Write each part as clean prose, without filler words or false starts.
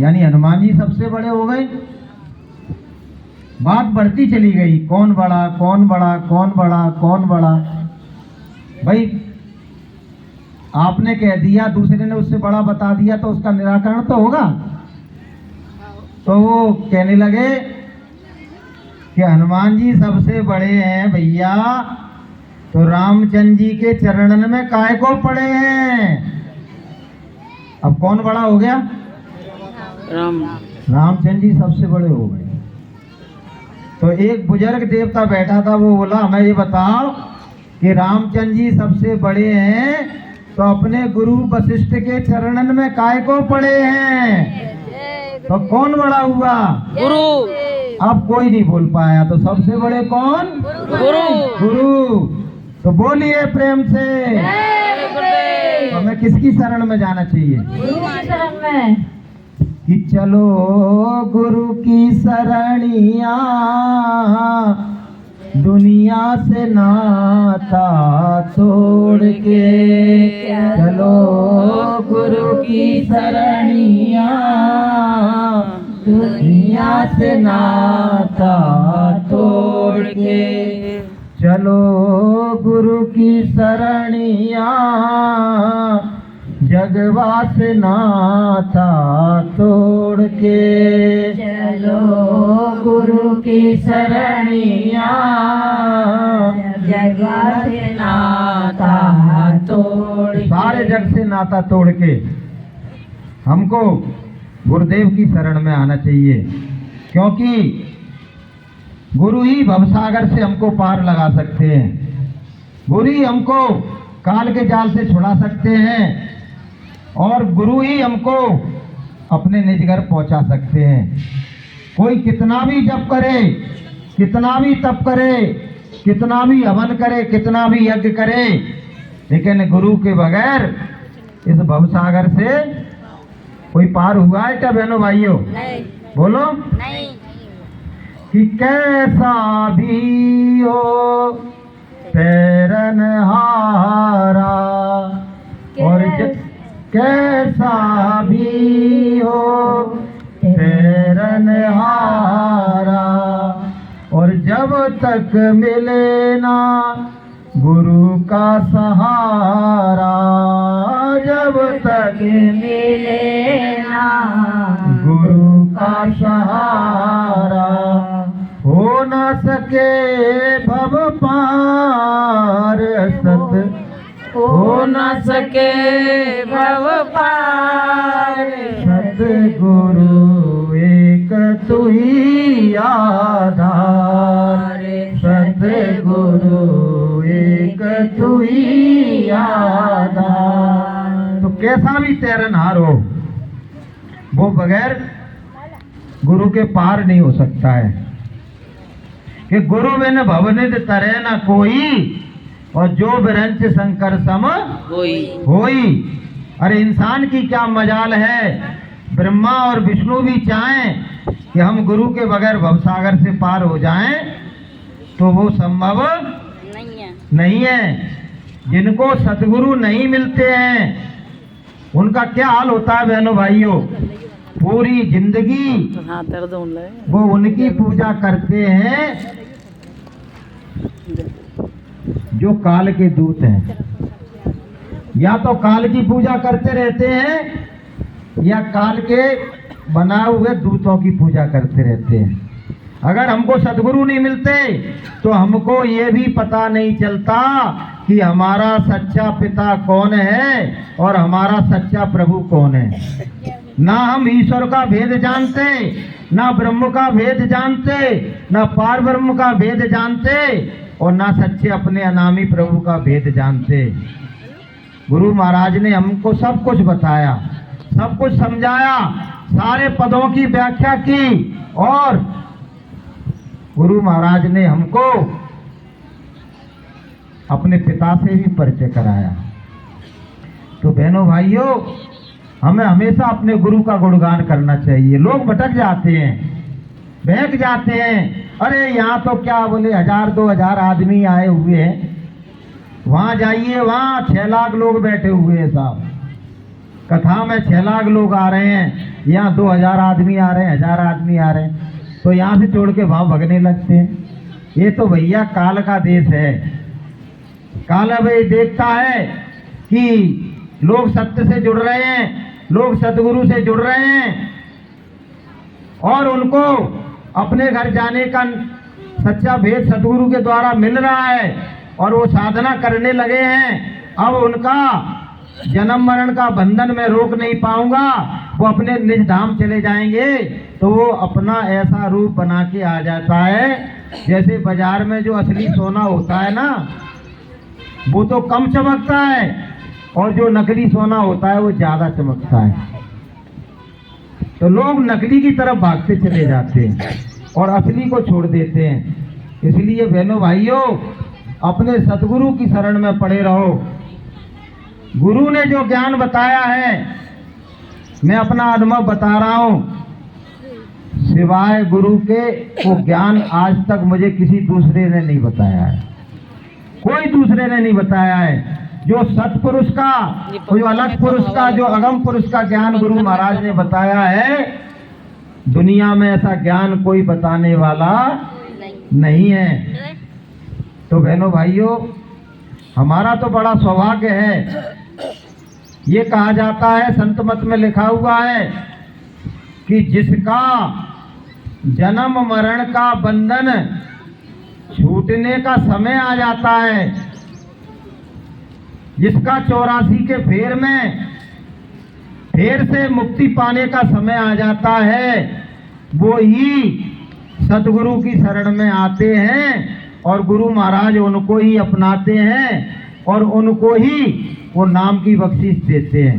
यानी हनुमान जी सबसे बड़े हो गए। बात बढ़ती चली गई, कौन बड़ा कौन बड़ा कौन बड़ा कौन बड़ा। भाई आपने कह दिया, दूसरे ने उससे बड़ा बता दिया तो उसका निराकरण तो होगा। तो वो कहने लगे कि हनुमान जी सबसे बड़े हैं भैया, तो रामचंद्र जी के चरणन में काहे को पड़े हैं। अब कौन बड़ा हो गया? रामचंद्र जी सबसे बड़े हो गए। तो एक बुजुर्ग देवता बैठा था, वो बोला हमें ये बताओ कि रामचंद्र जी सबसे बड़े हैं तो अपने गुरु वशिष्ठ के चरणन में काहे को पड़े हैं। तो कौन बड़ा हुआ? गुरु। अब कोई नहीं बोल पाया। तो सबसे बड़े कौन? गुरु। गुरु। तो बोलिए प्रेम से, तो हमें किसकी शरण में जाना चाहिए? गुरु की शरण में। कि चलो गुरु की शरणिया, दुनिया से नाता तोड़ के। चलो गुरु की शरणिया, दुनिया से नाता तोड़ के। चलो गुरु की शरणिया, जगवा से नाता तोड़ के। चलो गुरु की शरणिया, जगवा से नाता तोड़ के। सारे जग से नाता तोड़ के हमको गुरुदेव की शरण में आना चाहिए, क्योंकि गुरु ही भवसागर से हमको पार लगा सकते हैं। गुरु ही हमको काल के जाल से छुड़ा सकते हैं, और गुरु ही हमको अपने निज घर पहुंचा सकते हैं। कोई कितना भी जप करे, कितना भी तप करे, कितना भी हवन करे, कितना भी यज्ञ करे, लेकिन गुरु के बगैर इस भवसागर से कोई पार हुआ है क्या बहनों भाइयों? नहीं। बोलो नहीं। कि कैसा भी हो तैरन हारा, और कैसा भी हो तैरन हारा, और जब तक मिले ना गुरु का सहारा, जब तक मिले ना गुरु का सहारा, हो न सके भव पार सत, हो न सके भव पार, सतगुरु एक तू ही आधार, सतगुरु एक तू ही आधार। तो कैसा भी तैरनहार हो, वो बगैर गुरु के पार नहीं हो सकता है। कि गुरु बिन भवनिध तरे न कोई, और जो बिरंच शंकर सम होई। अरे इंसान की क्या मजाल है, ब्रह्मा और विष्णु भी चाहें कि हम गुरु के बगैर भवसागर से पार हो जाएं, तो वो संभव नहीं है। जिनको सतगुरु नहीं मिलते हैं उनका क्या हाल होता है बहनों भाइयों? पूरी जिंदगी वो उनकी पूजा करते हैं जो काल के दूत हैं। या तो काल की पूजा करते रहते हैं, या काल के बनाए हुए दूतों की पूजा करते रहते हैं। अगर हमको सद्गुरु नहीं मिलते तो हमको ये भी पता नहीं चलता कि हमारा सच्चा पिता कौन है और हमारा सच्चा प्रभु कौन है। ना हम ईश्वर का भेद जानते, ना ब्रह्म का भेद जानते, ना पार ब्रह्म का भेद जानते, और ना सच्चे अपने अनामी प्रभु का भेद जानते। गुरु महाराज ने हमको सब कुछ बताया, सब कुछ समझाया, सारे पदों की व्याख्या की, और गुरु महाराज ने हमको अपने पिता से भी परिचय कराया। तो बहनों भाइयों, हमें हमेशा अपने गुरु का गुणगान करना चाहिए। लोग भटक जाते हैं, बहक जाते हैं, अरे यहाँ तो क्या बोले 1000-2000 आदमी आए हुए हैं, वहाँ जाइए वहाँ 6 लाख लोग बैठे हुए हैं साहब, कथा में 6 लाख लोग आ रहे हैं, यहाँ 2000 आदमी आ रहे हैं, 1000 आदमी आ रहे हैं, तो यहाँ से छोड़ के वहाँ भगने लगते हैं। ये तो भैया काल का देश है। काल अब ये देखता है कि लोग सत्य से जुड़ रहे हैं, लोग सतगुरु से जुड़ रहे हैं और उनको अपने घर जाने का सच्चा भेद सतगुरु के द्वारा मिल रहा है और वो साधना करने लगे हैं। अब उनका जन्म मरण का बंधन मैं रोक नहीं पाऊंगा, वो अपने निज धाम चले जाएंगे। तो वो अपना ऐसा रूप बना के आ जाता है, जैसे बाजार में जो असली सोना होता है ना, वो तो कम चमकता है और जो नकली सोना होता है वो ज्यादा चमकता है। तो लोग नकली की तरफ भागते चले जाते हैं और असली को छोड़ देते हैं। इसलिए बहनों भाइयों, अपने सतगुरु की शरण में पड़े रहो। गुरु ने जो ज्ञान बताया है, मैं अपना अनुभव बता रहा हूँ, सिवाय गुरु के वो ज्ञान आज तक मुझे किसी दूसरे ने नहीं बताया है, कोई दूसरे ने नहीं बताया है। जो सतपुरुष का, जो अलग पुरुष का, जो अगम पुरुष का ज्ञान गुरु महाराज ने बताया है, दुनिया में ऐसा ज्ञान कोई बताने वाला नहीं है। तो बहनों भाइयों, हमारा तो बड़ा सौभाग्य है। ये कहा जाता है, संत मत में लिखा हुआ है कि जिसका जन्म मरण का बंधन छूटने का समय आ जाता है, जिसका 84 के फेर में फेर से मुक्ति पाने का समय आ जाता है, वो ही सतगुरु की शरण में आते हैं और गुरु महाराज उनको ही अपनाते हैं और उनको ही वो नाम की बख्शिश देते हैं।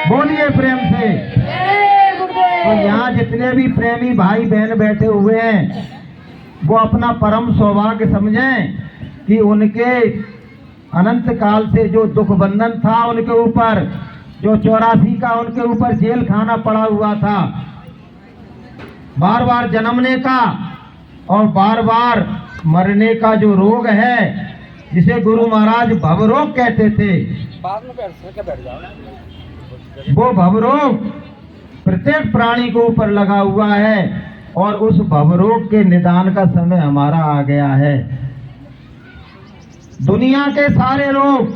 बोलिए प्रेम से। तो यहाँ जितने भी प्रेमी भाई बहन बैठे हुए हैं, वो अपना परम सौभाग्य समझें कि उनके अनंत काल से जो दुख बंधन था उनके ऊपर, जो 84 का उनके ऊपर जेल खाना पड़ा हुआ था, बार बार जन्मने का और बार बार मरने का जो रोग है, जिसे गुरु महाराज भवरोग कहते थे, वो भवरोग प्रत्येक प्राणी को ऊपर लगा हुआ है और उस भवरोग के निदान का समय हमारा आ गया है। दुनिया के सारे रोग,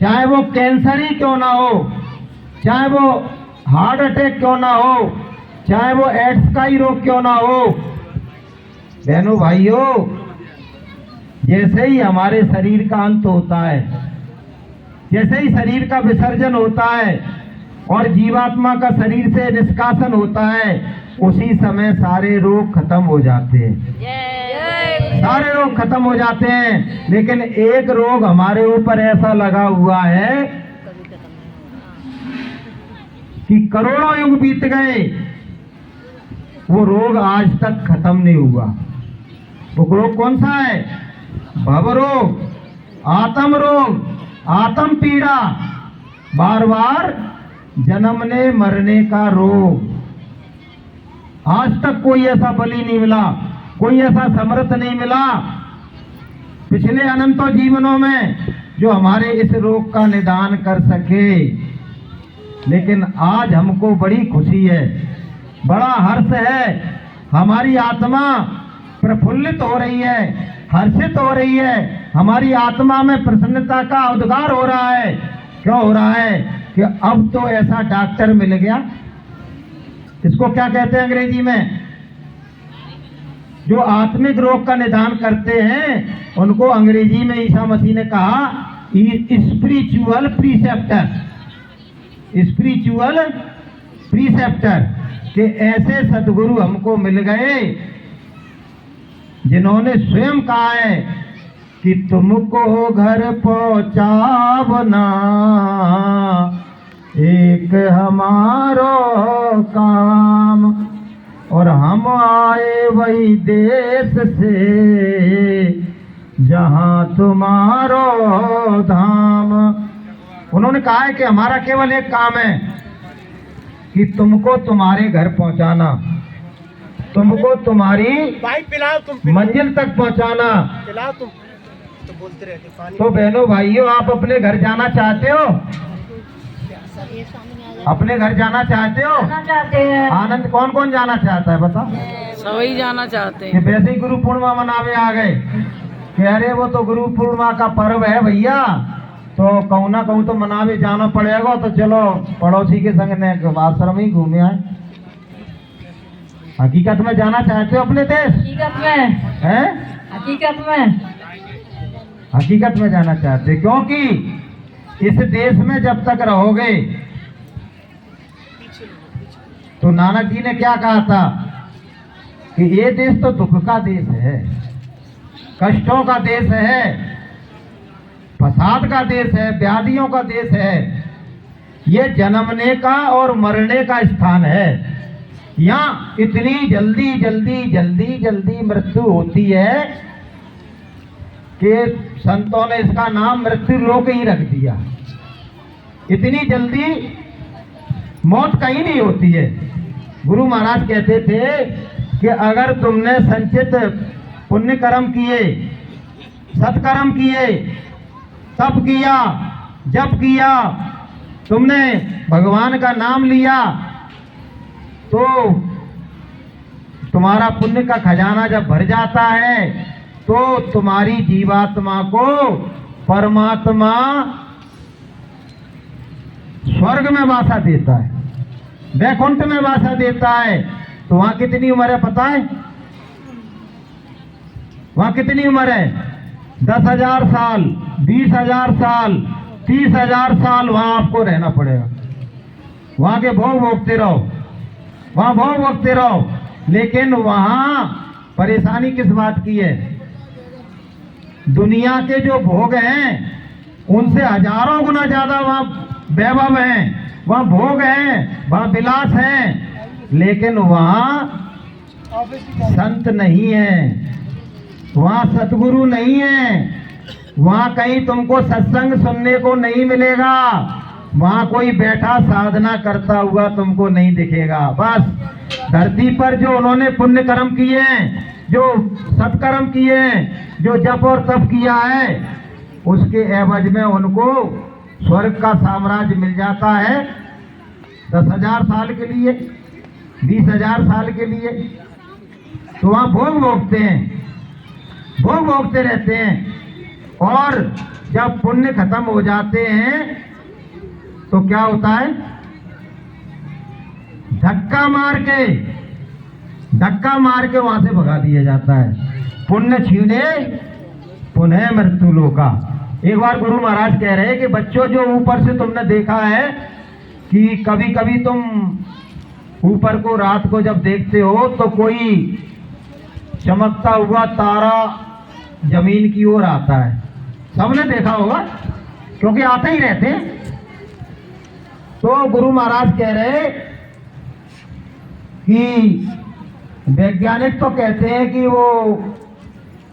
चाहे वो कैंसर ही क्यों ना हो, चाहे वो हार्ट अटैक क्यों ना हो, चाहे वो एड्स का ही रोग क्यों ना हो, बहनों भाइयों, जैसे ही हमारे शरीर का अंत होता है, जैसे ही शरीर का विसर्जन होता है और जीवात्मा का शरीर से निष्कासन होता है, उसी समय सारे रोग खत्म हो जाते हैं, सारे रोग खत्म हो जाते हैं। लेकिन एक रोग हमारे ऊपर ऐसा लगा हुआ है कि करोड़ों युग बीत गए, वो रोग आज तक खत्म नहीं हुआ। वो रोग कौन सा है? भव रोग, आत्म रोग, आत्म पीड़ा, बार बार जन्मने मरने का रोग। आज तक कोई ऐसा बलि नहीं मिला, कोई ऐसा समर्थ नहीं मिला पिछले अनंतों जीवनों में जो हमारे इस रोग का निदान कर सके। लेकिन आज हमको बड़ी खुशी है, बड़ा हर्ष है, हमारी आत्मा प्रफुल्लित हो रही है, हर्षित हो रही है, हमारी आत्मा में प्रसन्नता का उद्गार हो रहा है। क्यों हो रहा है? कि अब तो ऐसा डॉक्टर मिल गया, इसको क्या कहते हैं अंग्रेजी में, जो आत्मिक रोग का निदान करते हैं, उनको अंग्रेजी में ईसा मसीह ने कहा स्पिरिचुअल प्रीसेप्टर, स्पिरिचुअल प्रीसेप्टर, कि ऐसे सदगुरु हमको मिल गए जिन्होंने स्वयं कहा है कि तुमको घर पहुंचावना एक हमारो काम, और हम आए वही देश से जहां तुम्हारो धाम। उन्होंने कहा है कि हमारा केवल एक काम है कि तुमको तुम्हारे घर पहुंचाना, तुमको तुम्हारी मंजिल तक पहुंचाना। तुम तो बोलते रहते पानी। तो बहनों भाइयों, आप अपने घर जाना चाहते हो? अपने घर जाना चाहते हो? जाना चाहते हैं। आनंद कौन कौन जाना चाहता है बता? सभी जाना चाहते कि हैं। वैसे ही गुरु पूर्णिमा मनावे आ गए कि अरे वो तो गुरु पूर्णिमा का पर्व है भैया, तो कहूँ ना कहूँ तो मनावे जाना पड़ेगा, तो चलो पड़ोसी के संग ने आश्रम ही घूमे आए। हकीकत में जाना चाहते हो अपने देश? हकीकत में, हैं? हकीकत में हकीकत में जाना चाहते, क्योंकि इस देश में जब तक रहोगे, तो नानक जी ने क्या कहा था कि ये देश तो दुख का देश है, कष्टों का देश है, फसाद का देश है, व्याधियों का देश है, ये जन्मने का और मरने का स्थान है। यहाँ इतनी जल्दी जल्दी जल्दी जल्दी मृत्यु होती है कि संतों ने इसका नाम मृत्यु लोक ही रख दिया। इतनी जल्दी मौत कहीं नहीं होती है। गुरु महाराज कहते थे कि अगर तुमने संचित पुण्य कर्म किए, सत्कर्म किए, तप किया, जप किया, तुमने भगवान का नाम लिया, तो तुम्हारा पुण्य का खजाना जब भर जाता है, तो तुम्हारी जीवात्मा को परमात्मा स्वर्ग में वासा देता है, वैकुंठ में वासा देता है। तो वहां कितनी उम्र है पता है? वहां कितनी उम्र है? 10,000 साल, 20,000 साल, 30,000 साल वहां आपको रहना पड़ेगा। वहां के भोग भोगते रहो, वहां भोग भोगते रहो। लेकिन वहां परेशानी किस बात की है? दुनिया के जो भोग हैं उनसे हजारों गुना ज्यादा वहां वैभव हैं, वहां भोग हैं, वहां विलास हैं, लेकिन वहां संत नहीं है, वहां सतगुरु नहीं है, वहां कहीं तुमको सत्संग सुनने को नहीं मिलेगा, वहां कोई बैठा साधना करता हुआ तुमको नहीं दिखेगा। बस धरती पर जो उन्होंने पुण्य कर्म किए हैं, जो सत्कर्म किए हैं, जो जप और तप किया है, उसके एवज में उनको स्वर्ग का साम्राज्य मिल जाता है 10,000 साल के लिए, 20,000 साल के लिए। तो वहां भोग भोगते हैं, भोग भोगते रहते हैं। और जब पुण्य खत्म हो जाते हैं तो क्या होता है? धक्का मार के वहां से भगा दिया जाता है। पुण्य छीने पुनः मृत्यु लोका। एक बार गुरु महाराज कह रहे हैं कि बच्चों, जो ऊपर से तुमने देखा है कि कभी कभी तुम ऊपर को रात को जब देखते हो तो कोई चमकता हुआ तारा जमीन की ओर आता है, सबने देखा होगा क्योंकि आते ही रहते हैं। तो गुरु महाराज कह रहे कि वैज्ञानिक तो कहते हैं कि वो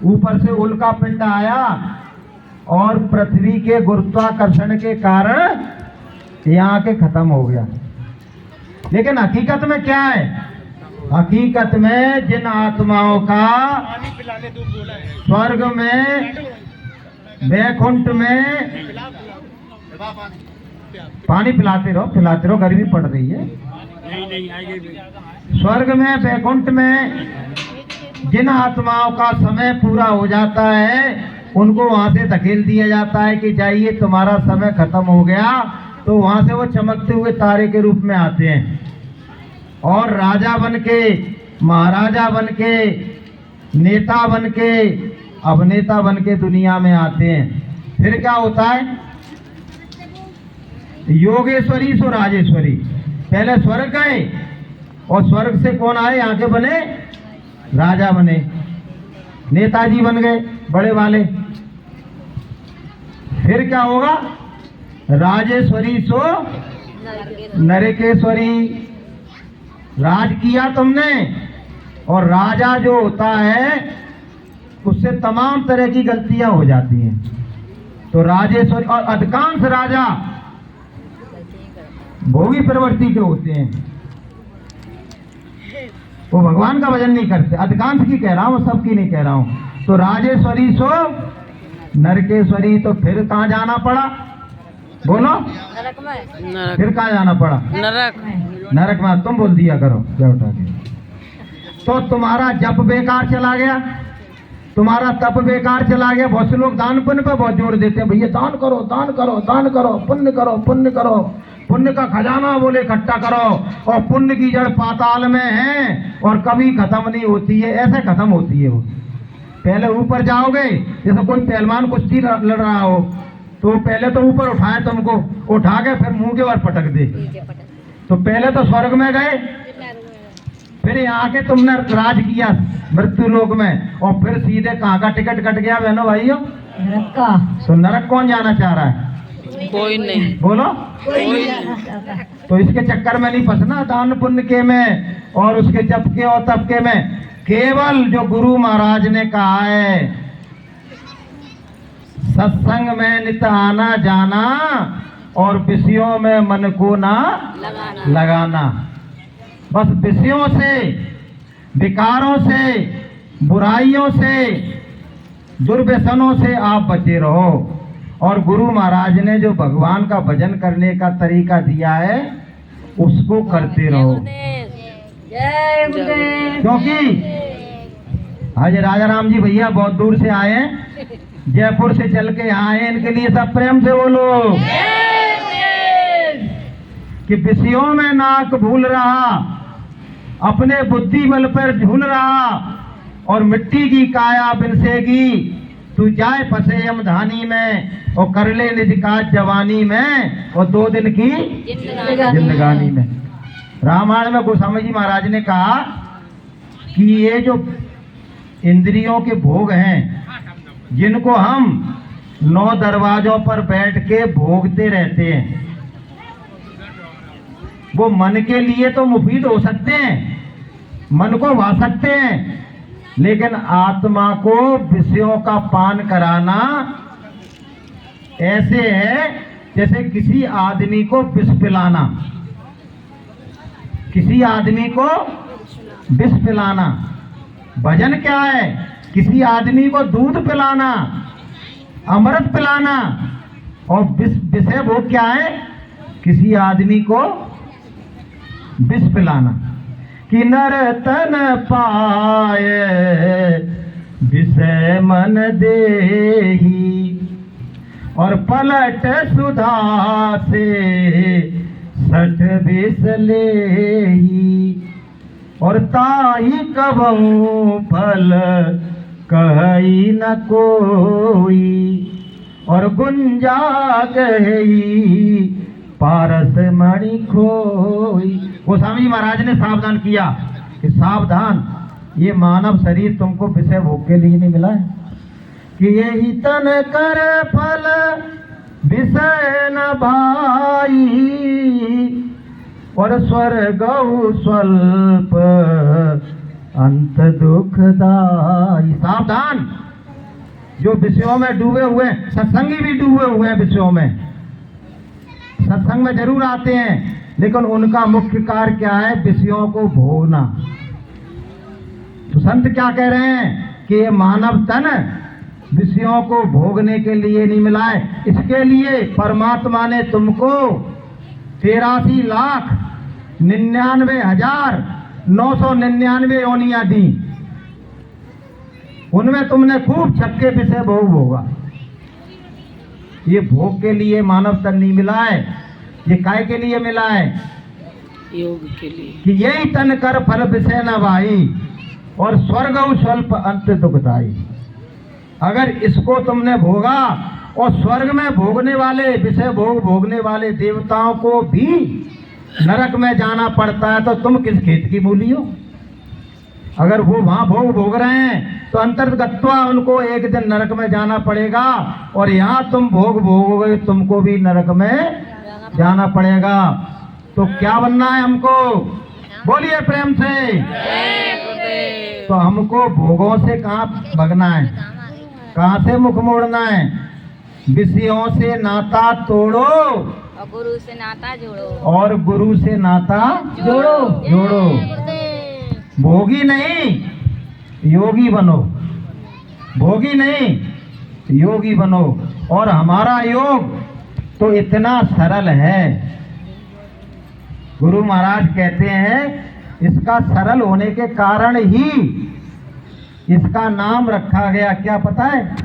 ऊपर से उल्का पिंड आया और पृथ्वी के गुरुत्वाकर्षण के कारण यहाँ के खत्म हो गया। लेकिन हकीकत में क्या है? हकीकत में जिन आत्माओं का स्वर्ग में, वैकुंठ में, पानी पिलाते रहो, गर्मी पड़ रही है। स्वर्ग में, वैकुंठ में जिन आत्माओं का समय पूरा हो जाता है, उनको वहां से धकेल दिया जाता है कि जाइए तुम्हारा समय खत्म हो गया। तो वहां से वो चमकते हुए तारे के रूप में आते हैं और राजा बन के, महाराजा बन के, नेता बन के, अभिनेता बन के दुनिया में आते हैं। फिर क्या होता है? योगेश्वरी सो राजेश्वरी। पहले स्वर्ग गए और स्वर्ग से कौन आए? यहाँ के बने राजा, बने नेताजी, बन गए बड़े वाले। फिर क्या होगा? राजेश्वरी सो नरकेश्वरी। राज किया तुमने, और राजा जो होता है उससे तमाम तरह की गलतियां हो जाती हैं। तो राजेश्वरी, और अधिकांश राजा भोगी प्रवृत्ति के होते हैं, वो भगवान का भजन नहीं करते। अधिकांश की कह रहा हूं, सबकी नहीं कह रहा हूं। तो राजेश्वरी सो नरकेश्वरी। तो फिर कहां जाना पड़ा? बोलो। नरक फिर कहाँ जाना पड़ा? नरक नरक में। तुम बोल दिया करो क्या उठा के। तो तुम्हारा जप बेकार चला गया, तुम्हारा तप बेकार चला गया। बहुत से लोग दान पुण्य पर बहुत जोर देते हैं, भैया दान करो दान करो दान करो, पुण्य करो पुण्य करो, पुण्य का खजाना बोले इकट्ठा करो। और पुण्य की जड़ पाताल में है और कभी खत्म नहीं होती है, ऐसे खत्म होती है वो। पहले ऊपर जाओगे, जैसे कोई पहलवान कुश्ती लड़ रहा हो तो पहले तो ऊपर उठाए तुमको, उठा के फिर मुंह के बार पटक दे। तो पहले तो स्वर्ग में गए, फिर यहाँ के तुमने राज किया मृत्यु लोक में, और फिर सीधे कहाँ का टिकट कट गया बहनों भाइयों? नरक का। तो नरक कौन जाना चाह रहा है? कोई नहीं, बोलो। कोई जाना चाहता है। तो इसके चक्कर में नहीं फंसना दान पुण्य के में और उसके जप के और तप के में। केवल जो गुरु महाराज ने कहा है, सत्संग में नित आना जाना और विषयों में मन को ना लगाना। बस विषयों से, विकारों से, बुराइयों से, दुर्व्यसनों से आप बचे रहो। और गुरु महाराज ने जो भगवान का भजन करने का तरीका दिया है उसको करते रहो। जय गुरुदेव। क्योंकि आज राजा राम जी भैया बहुत दूर से आए हैं, जयपुर से चल के यहाँ आए, इनके लिए सब प्रेम से बोलो कि विषयों में नाक भूल रहा, अपने बुद्धि बल पर झूल रहा और मिट्टी की काया बिनसेगी, तू जाए फंसे यमधानी में और कर ले निज काज जवानी में और 2 दिन की जिंदगानी में। रामायण में गोस्वामी जी महाराज ने कहा कि ये जो इंद्रियों के भोग हैं, जिनको हम 9 दरवाजों पर बैठ के भोगते रहते हैं, वो मन के लिए तो मुफीद हो सकते हैं, मन को भा सकते हैं, लेकिन आत्मा को विषयों का पान कराना ऐसे है जैसे किसी आदमी को विष पिलाना, किसी आदमी को विष पिलाना। भजन क्या है? किसी आदमी को दूध पिलाना, अमृत पिलाना। और विषय भोग क्या है? किसी आदमी को विष पिलाना। कि नर तन पाए विषय मन देही और पलट सुधा से 60 विष लेही और ताई कबहू फल कही न कोई और गुंजा गई पारस मणि खोई। गोस्वामी महाराज ने सावधान किया कि सावधान, ये मानव शरीर तुमको विषय भोग के लिए नहीं मिला है कि ये ही तन कर फल विषय न भाई और स्वर्ग स्वल्प अंत दुखदाई। सावधान, जो विषयों में डूबे हुए, सत्संगी भी डूबे हुए हैं विषयों में, सत्संग में जरूर आते हैं, लेकिन उनका मुख्य कार्य क्या है? विषयों को भोगना। तो संत क्या कह रहे हैं कि ये मानव तन विषयों को भोगने के लिए नहीं मिला है, इसके लिए परमात्मा ने तुमको 83,99,999 योनियां दी। उनमें तुमने खूब छक्के विषय भोग भोगा। ये भोग के लिए मानव तन नहीं मिला है, ये काय के लिए मिला है? योग के लिए। कि यही तन कर फल विषय न भाई और स्वर्ग स्वल्प अंत दुखदाई। अगर इसको तुमने भोगा और स्वर्ग में भोगने वाले, विषय भोग भोगने वाले देवताओं को भी नरक में जाना पड़ता है, तो तुम किस खेत की मूली हो? अगर वो वहां भोग भोग रहे हैं तो अंतर्गत्वा उनको एक दिन नरक में जाना पड़ेगा, और यहाँ तुम भोग भोगोगे तुमको भी नरक में जाना पड़ेगा। तो क्या बनना है हमको? बोलिए प्रेम से। तो हमको भोगों से कहाँ भगना है? कहाँ से मुख मोड़ना है? विषयों से नाता तोड़ो और गुरु से नाता जोड़ो। और गुरु से नाता जोड़ो। भोगी नहीं योगी बनो, भोगी नहीं योगी बनो। और हमारा योग तो इतना सरल है। गुरु महाराज कहते हैं इसका सरल होने के कारण ही इसका नाम रखा गया, क्या पता है?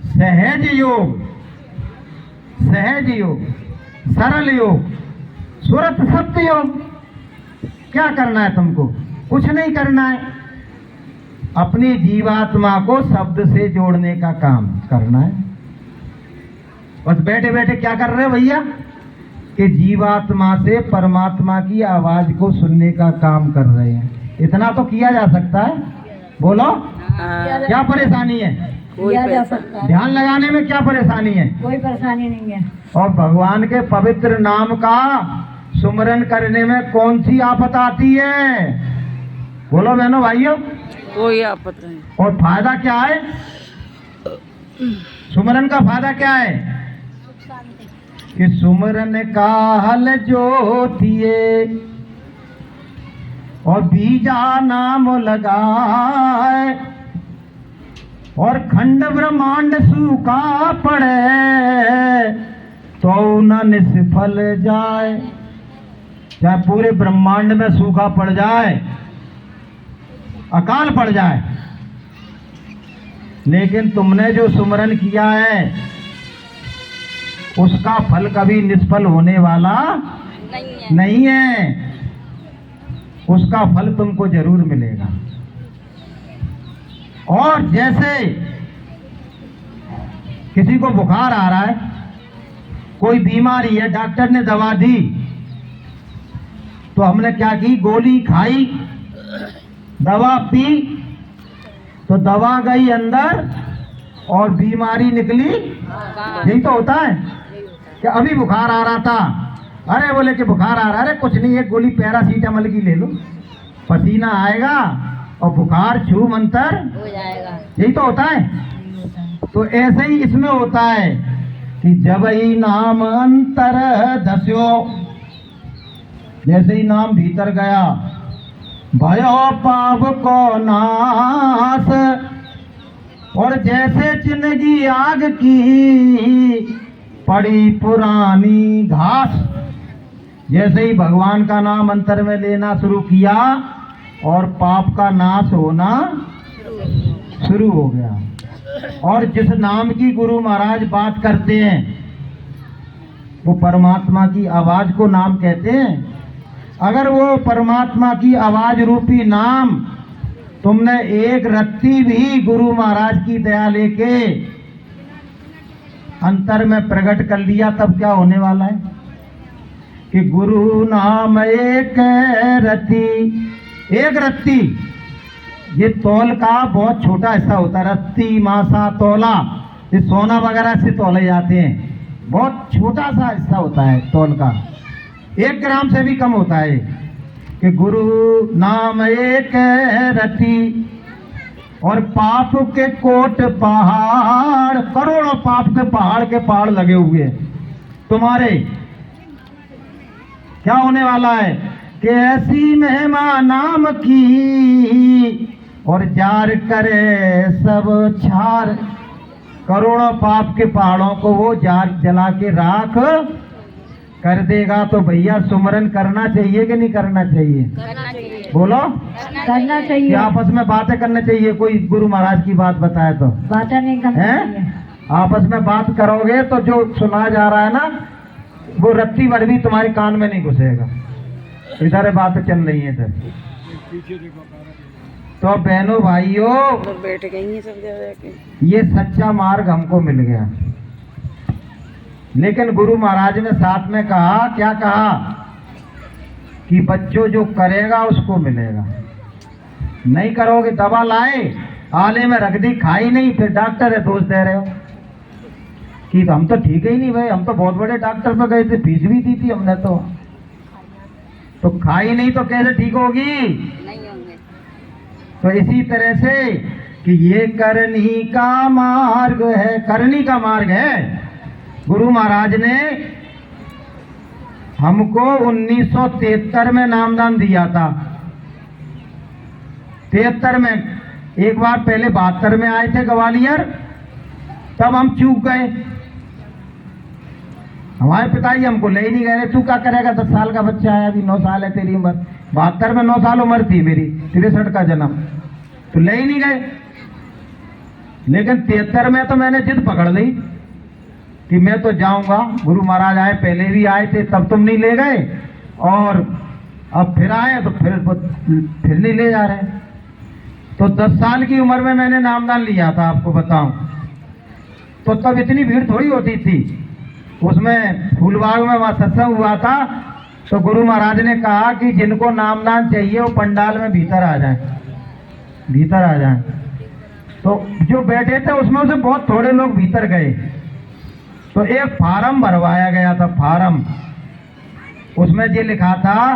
सहज योग। सहज योग, सरल योग, सुरत सत्य योग। क्या करना है तुमको? कुछ नहीं करना है, अपनी जीवात्मा को शब्द से जोड़ने का काम करना है। बस बैठे बैठे क्या कर रहे हो भैया? कि जीवात्मा से परमात्मा की आवाज को सुनने का काम कर रहे हैं। इतना तो किया जा सकता है। बोलो, हाँ, क्या परेशानी है? कोई किया जा पैसा सकता है, ध्यान लगाने में क्या परेशानी है? कोई परेशानी नहीं है। और भगवान के पवित्र नाम का सुमरन करने में कौन सी आफत आती है? बोलो बहनों भाइयों। कोई आफत नहीं। और फायदा क्या है? सुमरन का फायदा क्या है? कि सुमरन का हल जोतिए और बीजा नाम लगाए और खंड ब्रह्मांड सूखा पड़े तो न निष्फल जाए। चाहे पूरे ब्रह्मांड में सूखा पड़ जाए, अकाल पड़ जाए, लेकिन तुमने जो सुमरन किया है उसका फल कभी निष्फल होने वाला नहीं है। उसका फल तुमको जरूर मिलेगा। और जैसे किसी को बुखार आ रहा है, कोई बीमारी है, डॉक्टर ने दवा दी, तो हमने क्या की? गोली खाई, दवा पी, तो दवा गई अंदर और बीमारी निकली। यही तो होता है कि अभी बुखार आ रहा था, अरे बोले कि बुखार आ रहा है, अरे कुछ नहीं, एक गोली पैरासीटामोल की ले लो, पसीना आएगा और बुखार छू मंतर हो जाएगा। यही तो होता है। तो ऐसे ही इसमें होता है कि जब ही नाम अंतर धस्यो, जैसे ही नाम भीतर गया, भयो पाप को नाश। और जैसे चिन्हगी आग की पड़ी पुरानी घास, जैसे ही भगवान का नाम अंतर में लेना शुरू किया और पाप का नाश होना शुरू हो गया। और जिस नाम की गुरु महाराज बात करते हैं वो परमात्मा की आवाज को नाम कहते हैं। अगर वो परमात्मा की आवाज रूपी नाम तुमने एक रत्ती भी गुरु महाराज की दया लेके अंतर में प्रकट कर लिया, तब क्या होने वाला है? कि गुरु नाम एक रत्ती। एक रत्ती, ये तौल का बहुत छोटा हिस्सा होता है। रत्ती, मासा, तौला, ये सोना वगैरह से तौले जाते हैं। बहुत छोटा सा हिस्सा होता है तौल का, 1 ग्राम से भी कम होता है। कि गुरु नाम एक रति और पाप के कोट पहाड़, करोड़ों पाप के पहाड़ लगे हुए हैं तुम्हारे। क्या होने वाला है कि ऐसी महिमा नाम की और जार करे सब छार। करोड़ों पाप के पहाड़ों को वो जार जला के राख कर देगा। तो भैया सुमरन करना चाहिए कि नहीं करना चाहिए? करना चाहिए। बोलो, करना कि चाहिए। आपस में बातें करना चाहिए। कोई गुरु महाराज की बात बताए तो बातें नहीं करना हैं? चाहिए। आपस में बात करोगे तो जो सुना जा रहा है ना, वो रत्ती भर भी तुम्हारे कान में नहीं घुसेगा। इधर बातें चल रही है इधर। तो बहनों भाइयों, उधर बैठ गई हैं सब जगह के। ये सच्चा मार्ग हमको मिल गया। लेकिन गुरु महाराज ने साथ में कहा, क्या कहा? कि बच्चों जो करेगा उसको मिलेगा। नहीं करोगे, दवा लाए आले में रख दी, खाई नहीं, फिर डॉक्टर है दोष दे रहे हो कि हम तो ठीक ही नहीं भाई, हम तो बहुत बड़े डॉक्टर पे गए थे, फीस भी दी थी हमने तो खाई नहीं तो कैसे ठीक होगी? नहीं होंगे। तो इसी तरह से कि ये करनी का मार्ग है, करनी का मार्ग है। गुरु महाराज ने हमको 1973 में नामदान दिया था। 73 में, एक बार पहले 72 में आए थे ग्वालियर, तब हम चूक गए। हमारे पिताजी हमको ले ही नहीं गए, तू क्या करेगा, 10 साल का बच्चा है, अभी 9 साल है तेरी उम्र, 72 में 9 साल उम्र थी मेरी, 63 का जन्म, तो ले ही नहीं गए। लेकिन 73 में तो मैंने जिद पकड़ ली कि मैं तो जाऊंगा। गुरु महाराज आए, पहले भी आए थे तब तुम नहीं ले गए, और अब फिर आए तो फिर नहीं ले जा रहे। तो 10 साल की उम्र में मैंने नामदान लिया था, आपको बताऊं, तो तब इतनी भीड़ थोड़ी होती थी। उसमें फूलबाग में वहाँ सत्संग हुआ था, तो गुरु महाराज ने कहा कि जिनको नामदान चाहिए वो पंडाल में भीतर आ जाएं, भीतर आ जाएं। तो जो बैठे थे उसमें से बहुत थोड़े लोग भीतर गए। तो एक फार्म भरवाया गया था, फार्म, उसमें ये लिखा था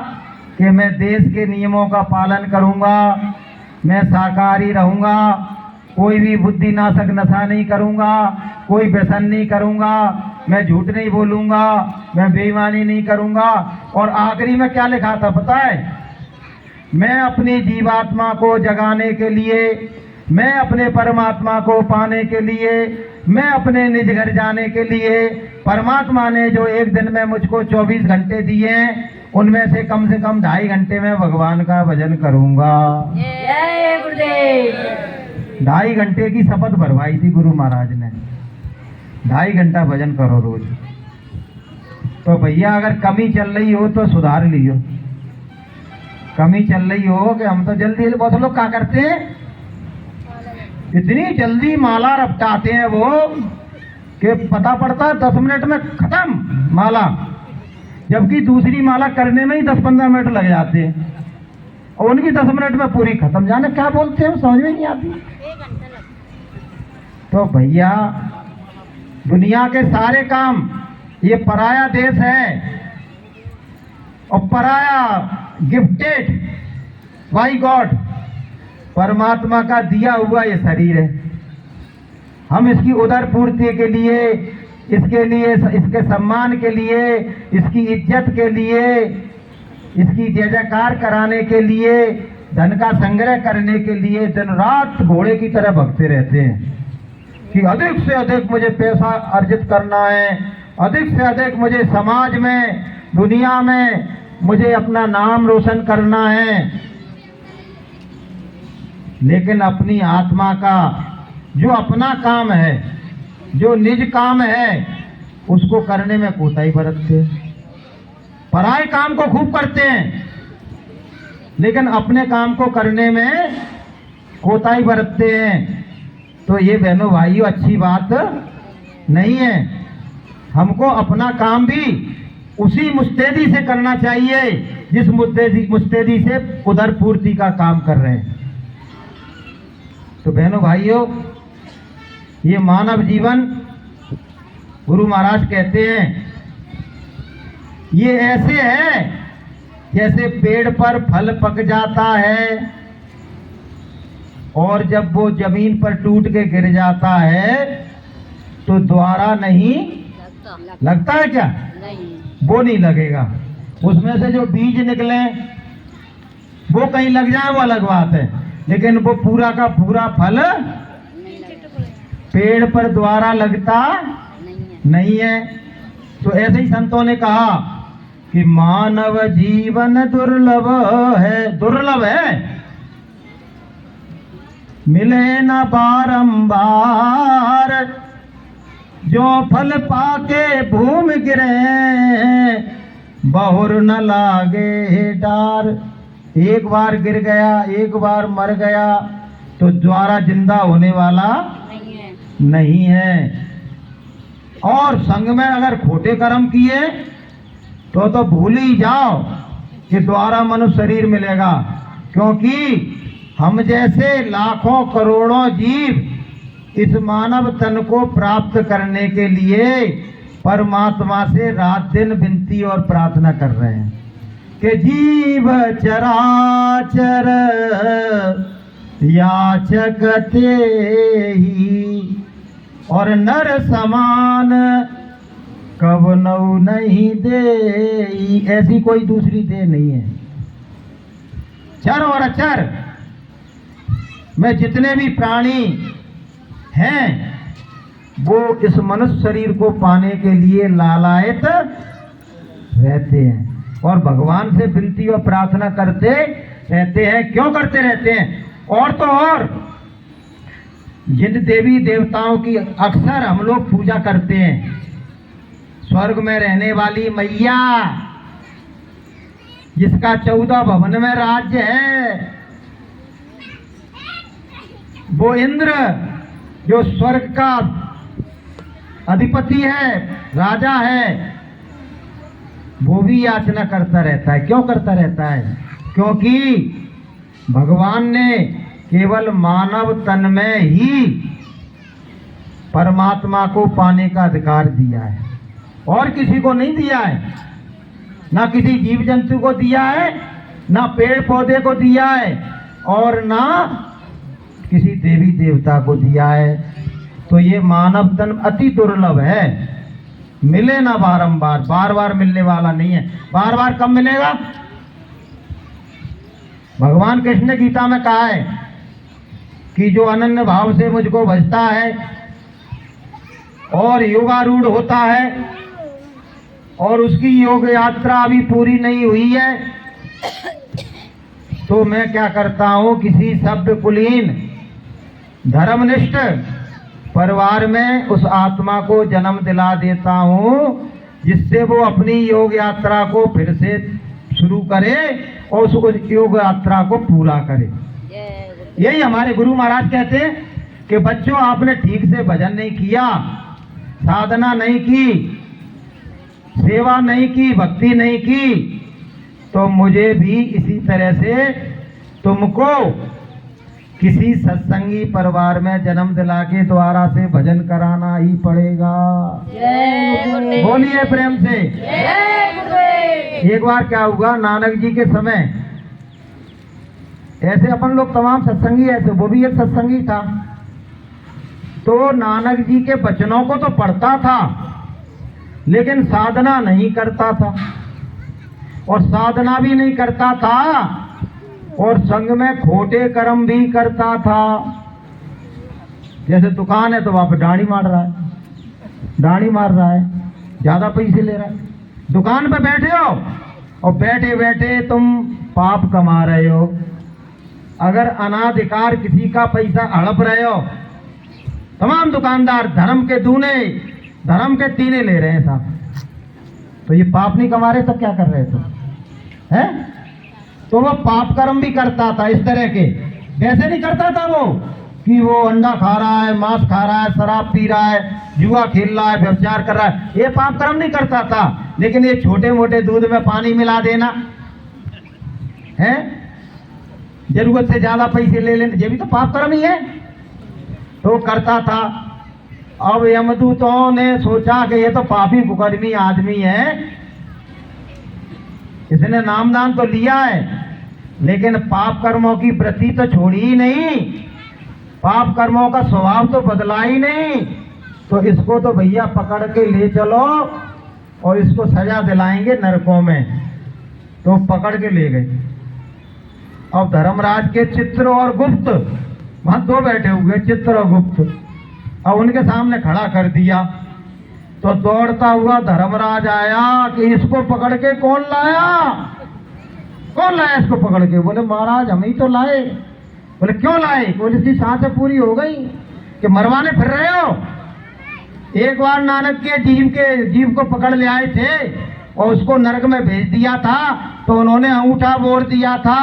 कि मैं देश के नियमों का पालन करूंगा, मैं शाकाहारी रहूंगा, कोई भी बुद्धिनाशक नशा नहीं करूंगा, कोई व्यसन नहीं करूंगा, मैं झूठ नहीं बोलूंगा, मैं बेईमानी नहीं करूंगा। और आखिरी में क्या लिखा था पता है? मैं अपनी जीवात्मा को जगाने के लिए, मैं अपने परमात्मा को पाने के लिए, मैं अपने निज घर जाने के लिए, परमात्मा ने जो एक दिन में मुझको 24 घंटे दिए हैं, उनमें से कम 2.5 घंटे में भगवान का भजन करूंगा। जय गुरुदेव। 2.5 घंटे की शपथ भरवाई थी गुरु महाराज ने, 2.5 घंटा भजन करो रोज। तो भैया अगर कमी चल रही हो तो सुधार लियो। कमी चल रही हो कि हम तो जल्दी, बहुत लोग क्या करते हैं, इतनी जल्दी माला रपटाते हैं वो कि पता पड़ता है 10 मिनट में खत्म माला, जबकि दूसरी माला करने में ही 10-15 मिनट लग जाते हैं, और उनकी 10 मिनट में पूरी खत्म। जाने क्या बोलते हैं समझ में नहीं आती। तो भैया दुनिया के सारे काम, ये पराया देश है, और पराया गिफ्टेड बाय गॉड, परमात्मा का दिया हुआ ये शरीर है। हम इसकी उदर पूर्ति के लिए, इसके लिए, इसके सम्मान के लिए, इसकी इज्जत के लिए, इसकी जय जयकार कराने के लिए, धन का संग्रह करने के लिए दिन रात घोड़े की तरह भगते रहते हैं कि अधिक से अधिक मुझे पैसा अर्जित करना है, अधिक से अधिक मुझे समाज में, दुनिया में मुझे अपना नाम रोशन करना है। लेकिन अपनी आत्मा का जो अपना काम है, जो निज काम है, उसको करने में कोताही बरतते हैं। पराये काम को खूब करते हैं, लेकिन अपने काम को करने में कोताही बरतते हैं। तो ये बहनों भाइयों अच्छी बात नहीं है। हमको अपना काम भी उसी मुस्तैदी से करना चाहिए जिस मुस्तैदी से उदर पूर्ति का काम कर रहे हैं। तो बहनों भाइयों, ये मानव जीवन, गुरु महाराज कहते हैं, ये ऐसे है जैसे पेड़ पर फल पक जाता है और जब वो जमीन पर टूट के गिर जाता है तो दोबारा नहीं लगता है क्या? नहीं। वो नहीं लगेगा। उसमें से जो बीज निकले वो कहीं लग जाए वो अलग बात है, लेकिन वो पूरा का पूरा फल पेड़ पर द्वारा लगता नहीं है। तो ऐसे ही संतों ने कहा कि मानव जीवन दुर्लभ है, मिले न बारंबार, जो फल पाके भूम गिरे बहुर न लागे डार। एक बार गिर गया, एक बार मर गया तो दोबारा जिंदा होने वाला नहीं है। और संग में अगर खोटे कर्म किए तो भूल ही जाओ कि दोबारा मनुष्य शरीर मिलेगा, क्योंकि हम जैसे लाखों करोड़ों जीव इस मानव तन को प्राप्त करने के लिए परमात्मा से रात दिन विनती और प्रार्थना कर रहे हैं कि जीव चराचर याचक तेहि, और नर समान कब नौ नहीं देई। ऐसी कोई दूसरी दे नहीं है। चर और अचर में जितने भी प्राणी हैं वो इस मनुष्य शरीर को पाने के लिए लालायित रहते हैं और भगवान से विनती और प्रार्थना करते रहते हैं। क्यों करते रहते हैं? और तो और जिन देवी देवताओं की अक्सर हम लोग पूजा करते हैं, स्वर्ग में रहने वाली मैया जिसका 14 भवन में राज्य है, वो इंद्र जो स्वर्ग का अधिपति है, राजा है, वो भी याचना करता रहता है। क्यों करता रहता है? क्योंकि भगवान ने केवल मानव तन में ही परमात्मा को पाने का अधिकार दिया है और किसी को नहीं दिया है। ना किसी जीव जंतु को दिया है, ना पेड़ पौधे को दिया है और ना किसी देवी देवता को दिया है। तो ये मानव तन अति दुर्लभ है, मिले ना बारंबार, बार बार मिलने वाला नहीं है। बार बार कब मिलेगा? भगवान कृष्ण ने गीता में कहा है कि जो अनन्य भाव से मुझको भजता है और योगारूढ़ होता है और उसकी योग यात्रा अभी पूरी नहीं हुई है, तो मैं क्या करता हूँ, किसी सभ्य कुलीन धर्मनिष्ठ परिवार में उस आत्मा को जन्म दिला देता हूँ, जिससे वो अपनी योग यात्रा को फिर से शुरू करे और उस योग यात्रा को पूरा करे। यही हमारे गुरु महाराज कहते हैं कि बच्चों, आपने ठीक से भजन नहीं किया, साधना नहीं की, सेवा नहीं की, भक्ति नहीं की, तो मुझे भी इसी तरह से तुमको किसी सत्संगी परिवार में जन्म दिला के द्वारा से भजन कराना ही पड़ेगा। बोलिए प्रेम से। एक बार क्या हुआ, नानक जी के समय ऐसे अपन लोग तमाम सत्संगी ऐसे, वो भी एक सत्संगी था, तो नानक जी के वचनों को तो पढ़ता था लेकिन साधना नहीं करता था, और साधना भी नहीं करता था और संग में खोटे कर्म भी करता था। जैसे दुकान है तो वहां पर दाढ़ी मार रहा है, दाढ़ी मार रहा है, ज्यादा पैसे ले रहा है। दुकान पे बैठे हो और बैठे बैठे तुम पाप कमा रहे हो। अगर अनाधिकार किसी का पैसा हड़प रहे हो, तमाम दुकानदार धर्म के दूने धर्म के तीने ले रहे हैं साहब, तो ये पाप नहीं कमा रहे तो क्या कर रहे तो हैं? तो वो पाप कर्म भी करता था इस तरह के। वैसे नहीं करता था वो कि वो अंडा खा रहा है, मांस खा रहा है, शराब पी रहा है, जुआ खेल रहा है, व्यभिचार कर रहा है, ये पाप कर्म नहीं करता था। लेकिन ये छोटे मोटे दूध में पानी मिला देना है, जरूरत से ज्यादा पैसे ले लेना, ये भी तो पाप कर्म ही है, तो करता था। अब यमदूतों ने सोचा कि ये तो पापी कुकर्मी आदमी है, इसने नामदान तो लिया है लेकिन पाप कर्मों की वृत्ति तो छोड़ी ही नहीं, पाप कर्मों का स्वभाव तो बदला ही नहीं, तो इसको तो भैया पकड़ के ले चलो और इसको सजा दिलाएंगे नरकों में। तो पकड़ के ले गए। अब धर्मराज के चित्र और गुप्त वहां दो बैठे हुए, चित्र और गुप्त, अब उनके सामने खड़ा कर दिया। तो दौड़ता हुआ धर्मराज आया कि इसको पकड़ के कौन लाया, कौन लाया इसको पकड़ के? बोले महाराज हम ही तो लाए। बोले क्यों लाए? बोले इसकी सांसें पूरी हो गई कि मरवाने फिर रहे हो। एक बार नानक के जीव को पकड़ ले आए थे और उसको नरक में भेज दिया था, तो उन्होंने अंगूठा बोर दिया था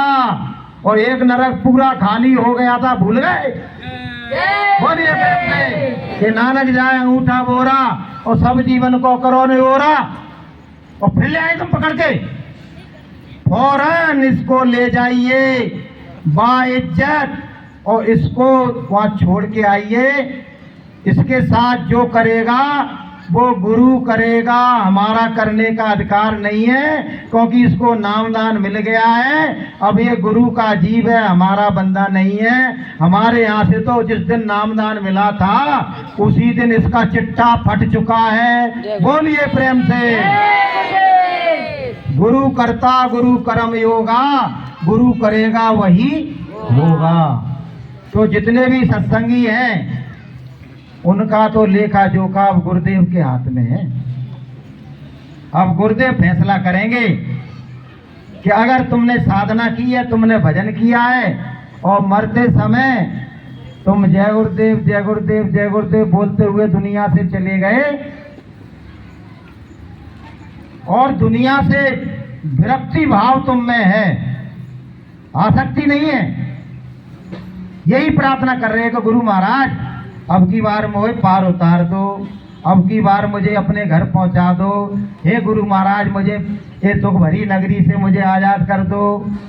और एक नरक पूरा खाली हो गया था, भूल गए? बोलिए प्रेम से कि नानक जाए अंगूठा बोरा और सब जीवन को करो ने ओरा, और फिर ले आए तुम पकड़ के। फौरन इसको ले जाइए बाइज्जत और इसको वहां छोड़ के आइए। इसके साथ जो करेगा वो गुरु करेगा, हमारा करने का अधिकार नहीं है, क्योंकि इसको नामदान मिल गया है। अब ये गुरु का जीव है, हमारा बंदा नहीं है। हमारे यहाँ से तो जिस दिन नामदान मिला था उसी दिन इसका चिट्ठा फट चुका है। बोलिए प्रेम से। गुरु करता गुरु कर्म योगा, गुरु करेगा वही होगा। तो जितने भी सत्संगी हैं उनका तो लेखा जोखा अब गुरुदेव के हाथ में है। अब गुरुदेव फैसला करेंगे कि अगर तुमने साधना की है, तुमने भजन किया है और मरते समय तुम जय गुरुदेव जय गुरुदेव जय गुरुदेव बोलते हुए दुनिया से चले गए और दुनिया से विरक्ति भाव तुम में है, आसक्ति नहीं है, यही प्रार्थना कर रहे हैं कि गुरु महाराज अब की बार मुझे पार उतार दो, अब की बार मुझे अपने घर पहुंचा दो, हे गुरु महाराज मुझे ये दुख भरी नगरी से मुझे आज़ाद कर दो,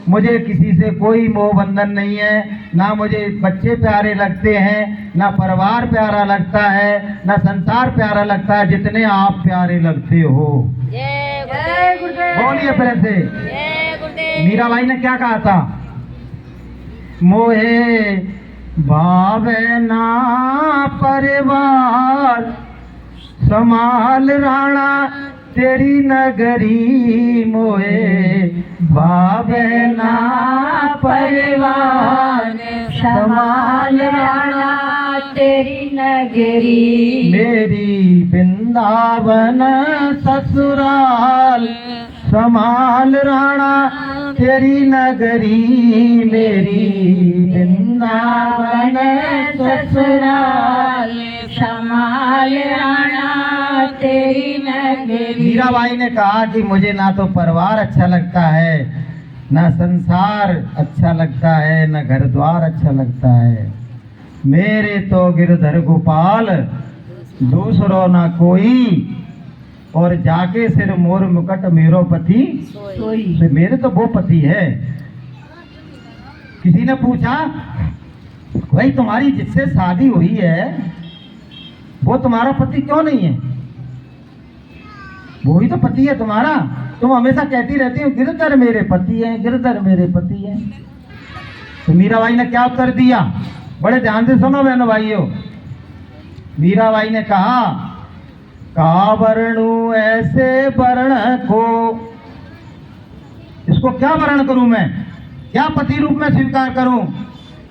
मुझे किसी से कोई मोह बंधन नहीं है, ना मुझे बच्चे प्यारे लगते हैं, ना परिवार प्यारा लगता है, ना संसार प्यारा लगता है, जितने आप प्यारे लगते हो। जय गुरुदेव। बोलिए फिर से। जय गुरुदेव। मीराबाई ने क्या कहा था? मोहे भावे ना परिवार समाल राणा तेरी नगरी, मोहे भावे ना परिवार समाल राणा तेरी नगरी, मेरी वृंदावन ससुराल समाल राणा तेरी नगरी, मेरी वृंदावन ससुराल समाल राणा तेरी नगरी। मीराबाई ने कहा कि मुझे ना तो परिवार अच्छा लगता है, ना संसार अच्छा लगता है, ना घर द्वार अच्छा लगता है, मेरे तो गिरधर गोपाल दूसरो ना कोई, और जाके सिर मोर मुकट मेरो पति सोई। तो मेरे तो वो पति है। किसी ने पूछा भाई तुम्हारी जिससे शादी हुई है वो तुम्हारा पति क्यों नहीं है? वो ही तो पति है तुम्हारा, तुम हमेशा कहती रहती हो गिरधर मेरे पति है, गिरधर मेरे पति है। तो मीराबाई ने क्या उत्तर दिया? बड़े ध्यान से सुनो बहनों भाइयों। मीराबाई ने कहा का वर्णु ऐसे वर्ण को, इसको क्या वर्ण करूं मैं, क्या पति रूप में स्वीकार करूं,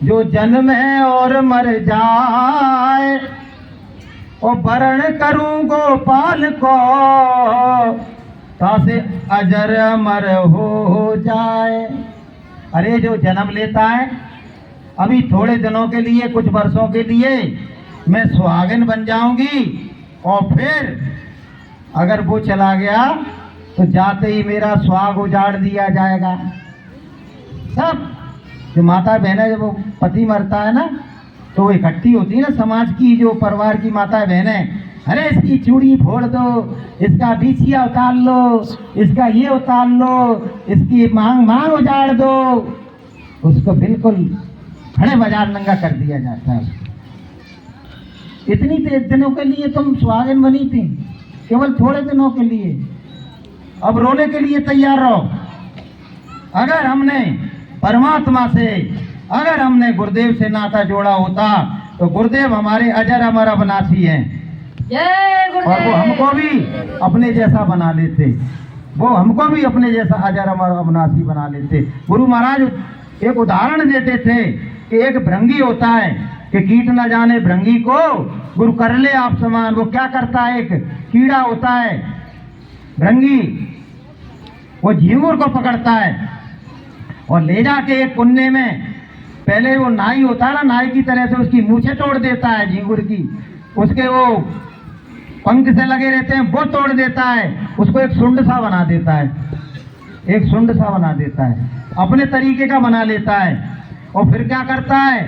जो जन्म है और मर जाए, और वर्ण करूं गोपाल को तासे अजर अमर हो जाए। अरे जो जन्म लेता है अभी थोड़े दिनों के लिए, कुछ वर्षों के लिए मैं सुहागिन बन जाऊंगी, और फिर अगर वो चला गया तो जाते ही मेरा सुहाग उजाड़ दिया जाएगा। सब जो माता बहनें, जब वो पति मरता है ना तो वो इकट्ठी होती है ना, समाज की जो परिवार की माता बहनें, अरे इसकी चूड़ी फोड़ दो, इसका बिछिया उतार लो, इसका ये उतार लो, इसकी मांग उजाड़ दो, उसको बिल्कुल खड़े बाजार नंगा कर दिया जाता है। इतनी दिनों के लिए तुम सुहागिन बनी थी, केवल थोड़े दिनों के लिए, अब रोने के लिए तैयार रहो। अगर हमने परमात्मा से, अगर हमने गुरुदेव से नाता जोड़ा होता तो गुरुदेव हमारे अजर अमर अविनाशी हैं, जय और वो गुरुदेव। हमको भी अपने जैसा बना लेते, वो हमको भी अपने जैसा अजर अमर अविनाशी बना लेते। गुरु महाराज एक उदाहरण देते थे कि एक भृंगी होता है कि कीट न जाने भृंगी को गुरु कर ले आप समान। वो क्या करता है, एक कीड़ा होता है भृंगी, वो झींगुर को पकड़ता है और ले जाके एक कुन्ने में, पहले वो नाई होता है ना, नाई की तरह से उसकी मूछें तोड़ देता है झींगुर की, उसके वो पंख से लगे रहते हैं वो तोड़ देता है, उसको एक सुंड सा बना देता है, एक सुंड सा बना देता है, अपने तरीके का बना लेता है। और फिर क्या करता है,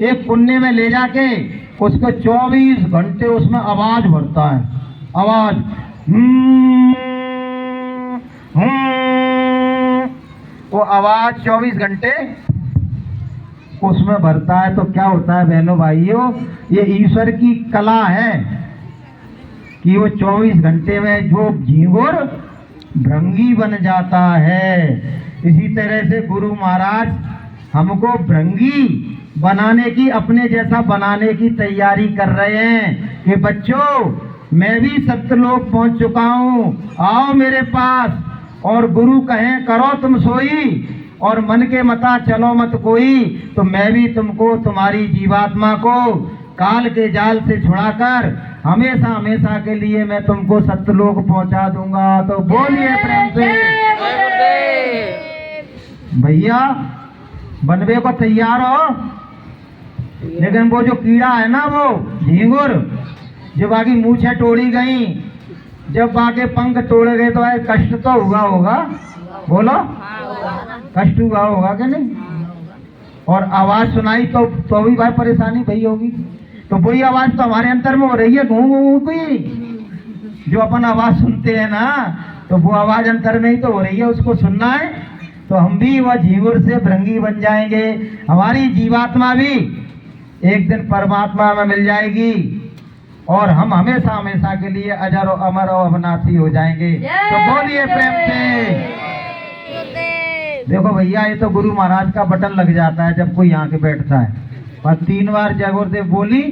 एक कुन्ने में ले जाके उसको 24 घंटे उसमें आवाज भरता है, आवाज वो आवाज 24 घंटे उसमें भरता है। तो क्या होता है बहनों भाइयों, ये ईश्वर की कला है कि वो 24 घंटे में जो झींगुर भृंगी बन जाता है। इसी तरह से गुरु महाराज हमको भृंगी बनाने की, अपने जैसा बनाने की तैयारी कर रहे हैं कि बच्चों मैं भी सत्यलोक पहुंच चुका हूं, आओ मेरे पास। और गुरु कहें करो तुम सोई, और मन के मता चलो मत कोई, तो मैं भी तुमको, तुम्हारी जीवात्मा को काल के जाल से छुड़ाकर हमेशा हमेशा के लिए मैं तुमको सत्यलोक पहुंचा दूंगा। तो बोलिए प्रेम से। भैया बनवे को तैयार हो, लेकिन वो जो कीड़ा है ना, वो झींगुर, जब आगे मूछें तोड़ी गई, जब आगे पंख तोड़े गए, तो भाई कष्ट तो हुआ होगा, बोलो कष्ट हुआ होगा कि नहीं? और आवाज सुनाई तो भी भाई परेशानी भई होगी। तो वही आवाज तो हमारे अंतर में हो रही है, घू घू की, जो अपन आवाज सुनते हैं ना, तो वो आवाज अंतर में ही तो हो रही है, उसको सुनना है। तो हम भी वह झींगुर से भृंगी बन जाएंगे, हमारी जीवात्मा भी एक दिन परमात्मा में मिल जाएगी और हम हमेशा हमेशा के लिए अजर और अमर और अविनाशी हो जाएंगे। तो बोलिए प्रेम से। देखो भैया, ये तो गुरु महाराज का बटन लग जाता है जब कोई यहाँ के बैठता है, और 3 बार जय गुरुदेव बोली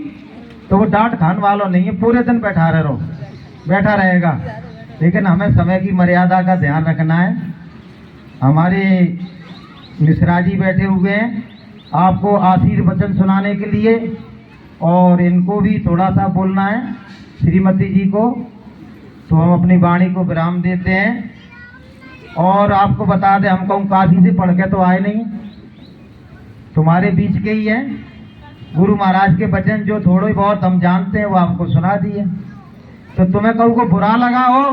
तो वो डांट खान वालों नहीं है, पूरे दिन बैठा रहेगा। लेकिन हमें समय की मर्यादा का ध्यान रखना है। हमारे मिश्रा जी बैठे हुए हैं आपको आशीर्वचन सुनाने के लिए, और इनको भी थोड़ा सा बोलना है, श्रीमती जी को। तो हम अपनी वाणी को विराम देते हैं। और आपको बता दें, हम कहूँ काशी से पढ़ के तो आए नहीं, तुम्हारे बीच के ही हैं। गुरु महाराज के वचन जो थोड़े बहुत हम जानते हैं वो आपको सुना दिए। तो तुम्हें कहूँ को बुरा लगा हो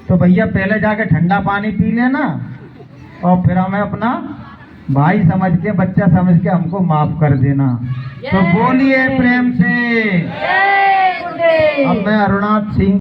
तो भैया पहले जाके ठंडा पानी पी लेना, और फिर हमें अपना भाई समझ के, बच्चा समझ के हमको माफ कर देना। तो बोलिए प्रेम से। अब मैं अरुणाथ सिंह